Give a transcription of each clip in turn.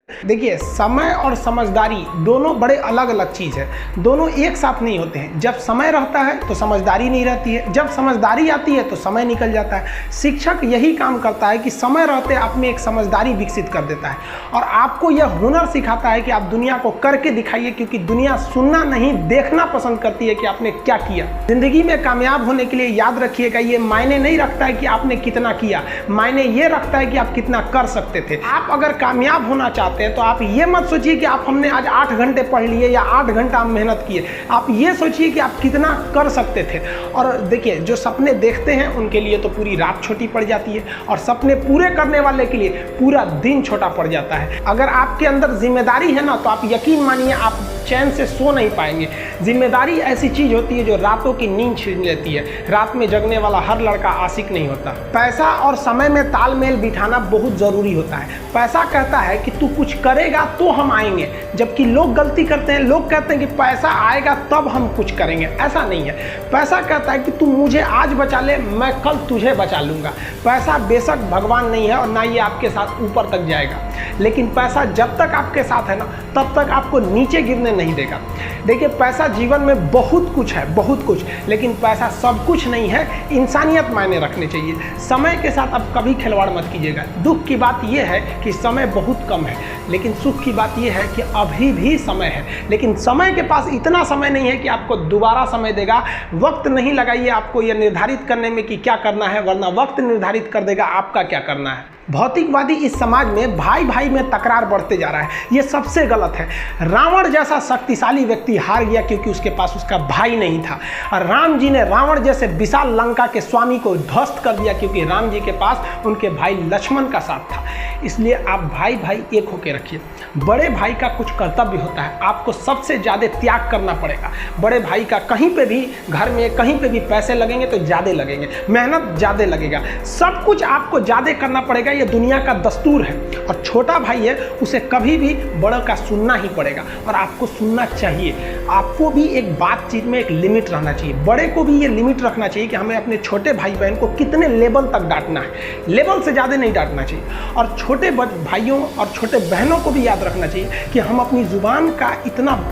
देखिए, समय और समझदारी दोनों बड़े अलग अलग चीज़ है। दोनों एक साथ नहीं होते हैं। जब समय रहता है तो समझदारी नहीं रहती है, जब समझदारी आती है तो समय निकल जाता है। शिक्षक यही काम करता है कि समय रहते आप में एक समझदारी विकसित कर देता है और आपको यह हुनर सिखाता है कि आप दुनिया को करके दिखाइए, क्योंकि दुनिया सुनना नहीं देखना पसंद करती है कि आपने क्या किया। जिंदगी में कामयाब होने के लिए याद रखिएगा, ये मायने नहीं रखता है कि आपने कितना किया, मायने ये रखता है कि आप कितना कर सकते थे। आप अगर कामयाब होना चाहते हैं तो आप ये मत सोचिए कि आप हमने आज 8 घंटे पढ़ लिए या 8 घंटा मेहनत किए। आप ये सोचिए कि आप कितना कर सकते थे। और देखिए, जो सपने देखते हैं उनके लिए तो पूरी रात छोटी पड़ जाती है और सपने पूरे करने वाले के लिए पूरा दिन छोटा पड़ जाता है। अगर आपके अंदर जिम्मेदारी है ना, तो आप यकीन मानिए आप चैन से सो नहीं पाएंगे। जिम्मेदारी ऐसी चीज होती है जो रातों की नींद छीन लेती है। रात में जगने वाला हर लड़का आशिक नहीं होता। पैसा और समय में तालमेल बिठाना बहुत जरूरी होता है। पैसा कहता है कि तू कुछ करेगा तो हम आएंगे, जबकि लोग गलती करते हैं। लोग कहते हैं कि पैसा आएगा तब हम कुछ करेंगे। ऐसा नहीं है। पैसा कहता है कि तू मुझे आज बचा ले, मैं कल तुझे बचा लूंगा। पैसा बेशक भगवान नहीं है और ना ये आपके साथ ऊपर तक जाएगा, लेकिन पैसा जब तक आपके साथ है ना, तब तक आपको नीचे गिरने नहीं देगा। देखिए, पैसा जीवन में बहुत कुछ है, बहुत कुछ, लेकिन पैसा सब कुछ नहीं है। इंसानियत मायने रखने चाहिए। समय के साथ आप कभी खिलवाड़ मत कीजिएगा। दुख की बात यह है कि समय बहुत कम है, लेकिन सुख की बात यह है कि अभी भी समय है। लेकिन समय के पास इतना समय नहीं है कि आपको दोबारा समय देगा। वक्त नहीं लगाइए आपको यह निर्धारित करने में कि क्या करना है, वरना वक्त निर्धारित कर देगा आपका क्या करना है। भौतिकवादी इस समाज में भाई भाई में तकरार बढ़ते जा रहा है। यह सबसे गलत है। रावण जैसा शक्तिशाली व्यक्ति हार गया क्योंकि उसके पास उसका भाई नहीं था, और राम जी ने रावण जैसे विशाल लंका के स्वामी को ध्वस्त कर दिया क्योंकि राम जी के पास उनके भाई लक्ष्मण का साथ था। इसलिए आप भाई भाई एक होकर रखिए। बड़े भाई का कुछ कर्तव्य होता है, आपको सबसे ज़्यादा त्याग करना पड़ेगा। बड़े भाई का कहीं पे भी, घर में कहीं पे भी पैसे लगेंगे तो ज़्यादा लगेंगे, मेहनत ज़्यादा लगेगा, सब कुछ आपको ज़्यादा करना पड़ेगा। ये दुनिया का दस्तूर है। और छोटा भाई है, उसे कभी भी बड़ों का सुनना ही पड़ेगा और आपको सुनना चाहिए। आपको भी एक बातचीत में एक लिमिट रहना चाहिए। बड़े को भी ये लिमिट रखना चाहिए कि हमें अपने छोटे भाई बहन को कितने लेवल तक डांटना है, लेवल से ज़्यादा नहीं डांटना चाहिए। और छोटे भाइयों और छोटे बहनों को भी याद रखना चाहिए कि हम अपनी ज़ुबान का इतना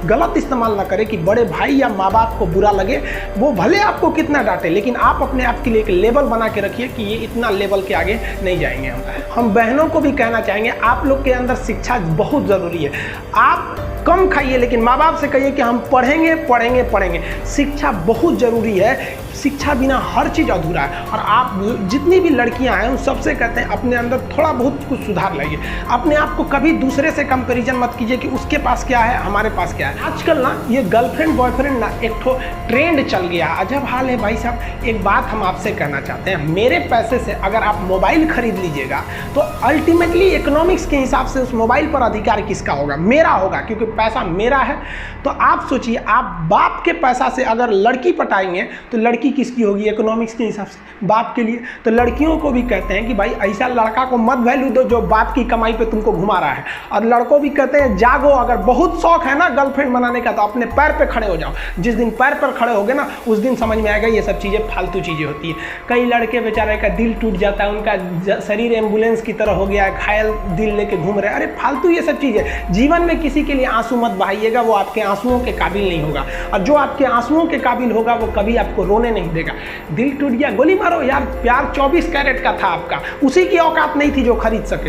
गलत इस्तेमाल ना करें कि बड़े भाई या माँ बाप को बुरा लगे। वो भले आपको कितना डांटे, लेकिन आप अपने आप के लिए एक लेवल बना के रखिए कि ये इतना लेवल के आगे नहीं जाएंगे। हम बहनों को भी कहना चाहेंगे, आप लोग के अंदर शिक्षा बहुत ज़रूरी है। आप कम खाइए, लेकिन माँ बाप से कहिए कि हम पढ़ेंगे पढ़ेंगे पढ़ेंगे। शिक्षा बहुत ज़रूरी है। शिक्षा बिना हर चीज़ अधूरा है। और आप जितनी भी लड़कियां हैं उन सबसे कहते हैं अपने अंदर थोड़ा बहुत कुछ सुधार लाइए। अपने आप को कभी दूसरे से कंपैरिजन मत कीजिए कि उसके पास क्या है, हमारे पास क्या है। आजकल ना ये गर्लफ्रेंड बॉयफ्रेंड ना एक ठो ट्रेंड चल गया, अजब हाल है भाई साहब। एक बात हम आपसे कहना चाहते हैं, मेरे पैसे से अगर आप मोबाइल खरीद लीजिएगा तो अल्टीमेटली इकोनॉमिक्स के हिसाब से उस मोबाइल पर अधिकार किसका होगा? मेरा होगा, क्योंकि पैसा मेरा है। तो आप सोचिए, आप बाप के पैसा से अगर लड़की पटाएंगे तो लड़की किसकी होगी इकोनॉमिक्स के हिसाब से? बाप के लिए। तो लड़कियों को भी कहते हैं कि भाई ऐसा लड़का को मत वैल्यू दो जो बाप की कमाई पे तुमको घुमा रहा है। और लड़कों भी कहते हैं जागो, अगर बहुत शौक है ना गर्लफ्रेंड बनाने का तो अपने पैर पे खड़े हो जाओ। जिस दिन पैर पर खड़े होगे ना, उस दिन समझ में आएगा ये सब चीज़ें फालतू चीज़ें होती है। कई लड़के बेचारे का दिल टूट जाता है, उनका शरीर एम्बुलेंस की तरह हो गया है, घायल दिल लेके घूम रहे हैं। अरे फालतू ये सब चीज़ें। जीवन में किसी के लिए आंसू मत बहाइएगा, वो आपके आंसुओं के काबिल नहीं होगा। और जो आपके आंसुओं के काबिल होगा वो कभी आपको रोने नहीं देगा। दिल टूट गया, गोली मारो यार। प्यार 24 कैरेट का था आपका, उसी की औकात नहीं थी जो खरीद सके।